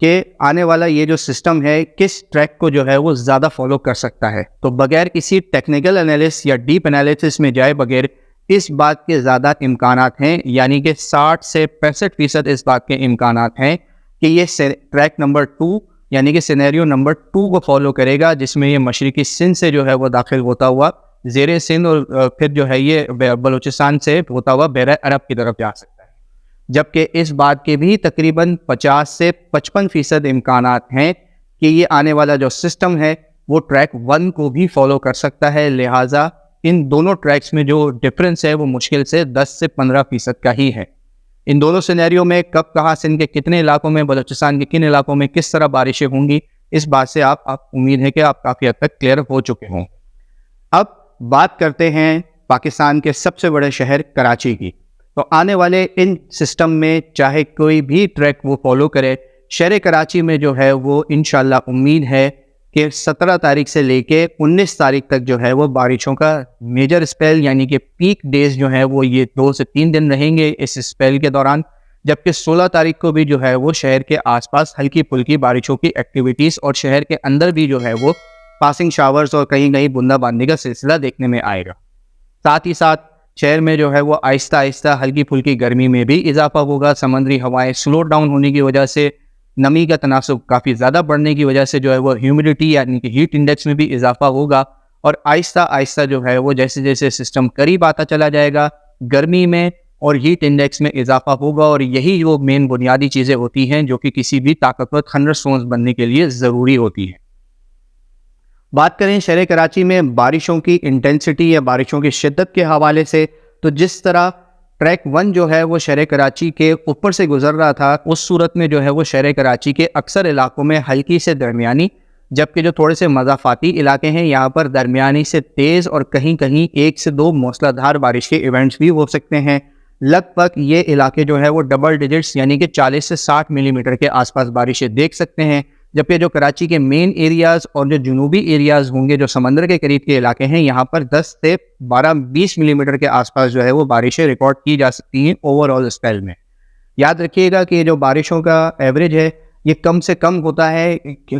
کہ آنے والا یہ جو سسٹم ہے کس ٹریک کو جو ہے وہ زیادہ فالو کر سکتا ہے. تو بغیر کسی ٹیکنیکل انالیسس یا ڈیپ انالیسس میں جائے بغیر اس بات کے زیادہ امکانات ہیں، یعنی کہ 60 سے 65% اس بات کے امکانات ہیں کہ یہ ٹریک نمبر 2 یعنی کہ سینیریو نمبر 2 کو فالو کرے گا، جس میں یہ مشرقی سندھ سے جو ہے وہ داخل ہوتا ہوا زیر سندھ اور پھر جو ہے یہ بلوچستان سے ہوتا ہوا بحیرہ عرب کی طرف جا سکتا ہے. جبکہ اس بات کے بھی تقریباً 50 سے 55% امکانات ہیں کہ یہ آنے والا جو سسٹم ہے وہ ٹریک 1 کو بھی فالو کر سکتا ہے. لہٰذا ان دونوں ٹریکس میں جو ڈفرنس ہے وہ مشکل سے 10 سے 15% کا ہی ہے. ان دونوں سینیریو میں کب کہاں سندھ کے کتنے علاقوں میں، بلوچستان کے کن علاقوں میں کس طرح بارشیں ہوں گی، اس بات سے آپ امید ہے کہ آپ کافی حد تک کلیئر ہو چکے ہوں. اب بات کرتے ہیں پاکستان کے سب سے بڑے شہر کراچی کی. تو آنے والے ان سسٹم میں چاہے کوئی بھی ٹریک وہ فالو کرے، شہر کراچی میں جو ہے وہ انشاءاللہ امید ہے کہ 17 تاریخ سے لے کے 19 تاریخ تک جو ہے وہ بارشوں کا میجر اسپیل یعنی کہ پیک ڈیز جو ہے وہ یہ 2 سے 3 دن رہیں گے اس اسپیل کے دوران. جبکہ 16 تاریخ کو بھی جو ہے وہ شہر کے آس پاس ہلکی پھلکی بارشوں کی ایکٹیویٹیز اور شہر کے اندر بھی جو ہے وہ پاسنگ شاورز اور کہیں کہیں بوندا باندی کا سلسلہ دیکھنے میں آئے گا. ساتھ ہی ساتھ شہر میں جو ہے وہ آہستہ آہستہ ہلکی پھلکی گرمی میں بھی اضافہ ہوگا. سمندری ہوائیں سلو ڈاؤن ہونے کی وجہ سے، نمی کا تناسب کافی زیادہ بڑھنے کی وجہ سے جو ہے وہ ہیومیڈیٹی یعنی کہ ہیٹ انڈیکس میں بھی اضافہ ہوگا. اور آہستہ آہستہ جو ہے وہ جیسے جیسے سسٹم قریب آتا چلا جائے گا گرمی میں اور ہیٹ انڈیکس میں اضافہ ہوگا. اور یہی وہ مین بنیادی چیزیں ہوتی ہیں جو کہ کسی بھی طاقتور تھنڈر اسٹورمز بننے کے لیے ضروری ہوتی ہیں. بات کریں شہر کراچی میں بارشوں کی انٹینسٹی یا بارشوں کی شدت کے حوالے سے، تو جس طرح ٹریک 1 جو ہے وہ شہر کراچی کے اوپر سے گزر رہا تھا، اس صورت میں جو ہے وہ شہر کراچی کے اکثر علاقوں میں ہلکی سے درمیانی، جبکہ جو تھوڑے سے مضافاتی علاقے ہیں یہاں پر درمیانی سے تیز اور کہیں کہیں 1 سے 2 موسلا دھار بارش کے ایونٹس بھی ہو سکتے ہیں. لگ بھگ یہ علاقے جو ہے وہ ڈبل ڈیجٹس یعنی کہ 40 سے 60 ملی میٹر کے آس پاس بارشیں دیکھ سکتے ہیں. جبکہ جو کراچی کے مین ایریاز اور جو جنوبی ایریاز ہوں گے جو سمندر کے قریب کے علاقے ہیں، یہاں پر 10 سے 12-20 ملی میٹر کے آس پاس جو ہے وہ بارشیں ریکارڈ کی جا سکتی ہیں اوور آل اسپیل میں. یاد رکھیے گا کہ یہ جو بارشوں کا ایوریج ہے یہ کم سے کم ہوتا ہے.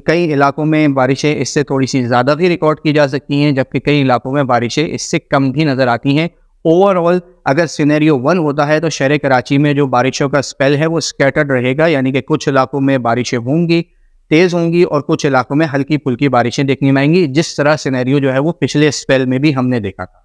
کئی علاقوں میں بارشیں اس سے تھوڑی سی زیادہ بھی ریکارڈ کی جا سکتی ہیں، جبکہ کئی علاقوں میں بارشیں اس سے کم بھی نظر آتی ہیں. اوور آل اگر سینیریو 1 ہوتا ہے تو شہر کراچی میں جو بارشوں کا اسپیل ہے وہ اسکیٹرڈ رہے گا، یعنی کہ کچھ علاقوں میں بارشیں ہوں گی، تیز ہوں گی، اور کچھ علاقوں میں ہلکی پھلکی بارشیں دیکھنے میں آئیں گی، جس طرح سینیریو جو ہے وہ پچھلے اسپیل میں بھی ہم نے دیکھا تھا.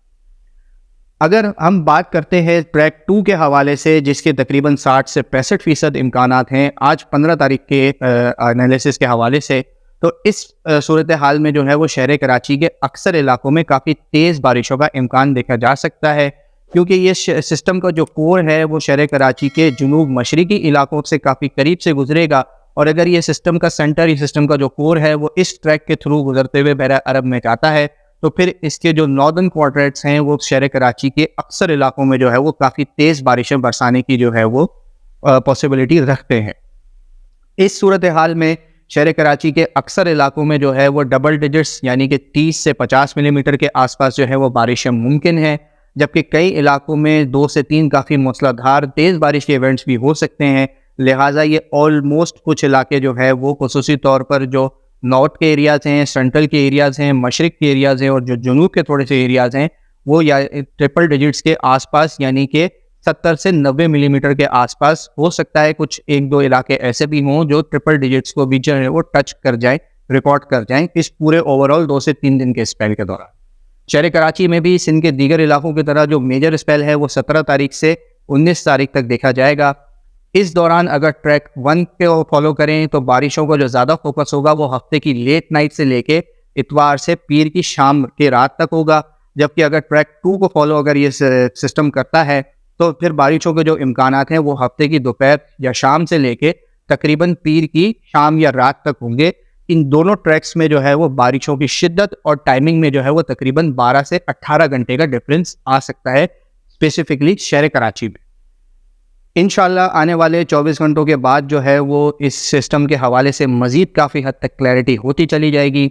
اگر ہم بات کرتے ہیں ٹریک 2 کے حوالے سے، جس کے تقریباً 60 سے 65% امکانات ہیں آج 15 تاریخ کے انالیسس کے حوالے سے، تو اس صورتحال میں جو ہے وہ شہر کراچی کے اکثر علاقوں میں کافی تیز بارشوں کا امکان دیکھا جا سکتا ہے، کیونکہ یہ سسٹم کا جو کور ہے وہ شہر کراچی کے جنوب مشرقی علاقوں سے کافی قریب سے گزرے گا. اور اگر یہ سسٹم کا سینٹر، یہ سسٹم کا جو کور ہے وہ اس ٹریک کے تھرو گزرتے ہوئے بحیرہ عرب میں جاتا ہے، تو پھر اس کے جو ناردرن کوارٹریٹس ہیں وہ شہر کراچی کے اکثر علاقوں میں جو ہے وہ کافی تیز بارشیں برسانے کی جو ہے وہ پاسبلٹی رکھتے ہیں. اس صورتحال میں شہر کراچی کے اکثر علاقوں میں جو ہے وہ ڈبل ڈیجٹس یعنی کہ 30 سے 50 ملی میٹر کے آس پاس جو ہے وہ بارشیں ممکن ہیں، جبکہ کئی علاقوں میں 2 سے 3 کافی موسلا دھار تیز بارش کے ایونٹس بھی ہو سکتے ہیں. لہٰذا یہ آلموسٹ کچھ علاقے جو ہے وہ خصوصی طور پر جو نارتھ کے ایریاز ہیں، سینٹرل کے ایریاز ہیں، مشرق کے ایریاز ہیں اور جو جنوب کے تھوڑے سے ایریاز ہیں وہ یا ٹرپل ڈیجٹس کے آس پاس یعنی کہ 70 سے 90 ملی میٹر کے آس پاس ہو سکتا ہے. کچھ 1-2 علاقے ایسے بھی ہوں جو ٹرپل ڈیجٹس کو بھی جو ہے وہ ٹچ کر جائیں، ریکارڈ کر جائیں اس پورے اوور آل 2 سے 3 دن کے اسپیل کے دوران. شہر کراچی میں بھی سندھ کے دیگر علاقوں کی طرح جو میجر اسپیل ہے وہ 17 تاریخ سے 19 تاریخ تک دیکھا جائے گا. اس دوران اگر ٹریک 1 کو فالو کریں تو بارشوں کا جو زیادہ فوکس ہوگا وہ ہفتے کی لیٹ نائٹ سے لے کے اتوار سے پیر کی شام کے رات تک ہوگا. جبکہ اگر ٹریک 2 کو فالو اگر یہ سسٹم کرتا ہے تو پھر بارشوں کے جو امکانات ہیں وہ ہفتے کی دوپہر یا شام سے لے کے تقریباً پیر کی شام یا رات تک ہوں گے. ان دونوں ٹریکس میں جو ہے وہ بارشوں کی شدت اور ٹائمنگ میں جو ہے وہ تقریباً 12 سے 18 گھنٹے کا ڈفرینس آ سکتا ہے اسپیسیفکلی شہر کراچی میں. انشاءاللہ آنے والے 24 گھنٹوں کے بعد جو ہے وہ اس سسٹم کے حوالے سے مزید کافی حد تک کلیئرٹی ہوتی چلی جائے گی.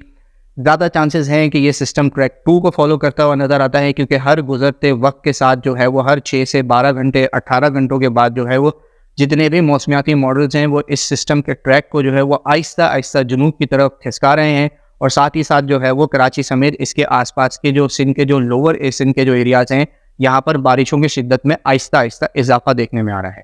زیادہ چانسز ہیں کہ یہ سسٹم ٹریک 2 کو فالو کرتا ہوا نظر آتا ہے، کیونکہ ہر گزرتے وقت کے ساتھ جو ہے وہ ہر 6 سے 12 گھنٹے 18 گھنٹوں کے بعد جو ہے وہ جتنے بھی موسمیاتی ماڈلز ہیں وہ اس سسٹم کے ٹریک کو جو ہے وہ آہستہ آہستہ جنوب کی طرف کھسکا رہے ہیں، اور ساتھ ہی ساتھ جو ہے وہ کراچی سمیت اس کے آس پاس کے جو سندھ کے جو لوور سندھ کے جو ایریاز ہیں یہاں پر بارشوں کی شدت میں آہستہ آہستہ اضافہ دیکھنے میں آ رہا ہے۔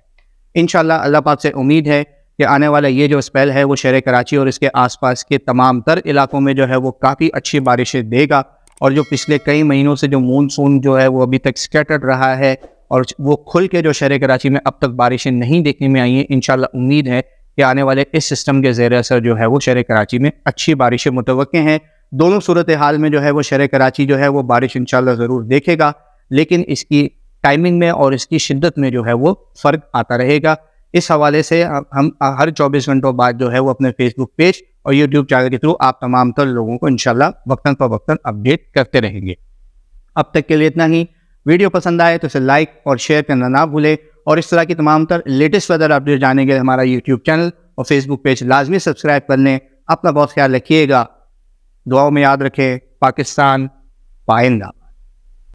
انشاءاللہ اللہ پاک سے امید ہے کہ آنے والا یہ جو اسپیل ہے وہ شہر کراچی اور اس کے آس پاس کے تمام تر علاقوں میں جو ہے وہ کافی اچھی بارشیں دے گا، اور جو پچھلے کئی مہینوں سے جو مونسون جو ہے وہ ابھی تک سکیٹرڈ رہا ہے اور وہ کھل کے جو شہر کراچی میں اب تک بارشیں نہیں دیکھنے میں آئی ہیں، انشاءاللہ امید ہے کہ آنے والے اس سسٹم کے زیر اثر جو ہے وہ شہر کراچی میں اچھی بارشیں متوقع ہیں۔ دونوں صورتحال میں جو ہے وہ شہر کراچی جو ہے وہ بارش انشاءاللہ ضرور دیکھے گا، لیکن اس کی ٹائمنگ میں اور اس کی شدت میں جو ہے وہ فرق آتا رہے گا۔ اس حوالے سے ہم ہر 24 گھنٹوں بعد جو ہے وہ اپنے فیس بک پیج اور یوٹیوب چینل کے تھرو آپ تمام تر لوگوں کو انشاءاللہ وقتاً فوقتاً اپڈیٹ کرتے رہیں گے۔ اب تک کے لیے اتنا ہی۔ ویڈیو پسند آئے تو اسے لائک اور شیئر کرنا نہ بھولیں، اور اس طرح کی تمام تر لیٹسٹ ویدر اپڈیٹ جاننے کے لیے ہمارا یوٹیوب چینل اور فیس بک پیج لازمی سبسکرائب کر لیں۔ اپنا بہت خیال رکھیے گا، دعاؤں میں یاد رکھیں۔ پاکستان پائندہ۔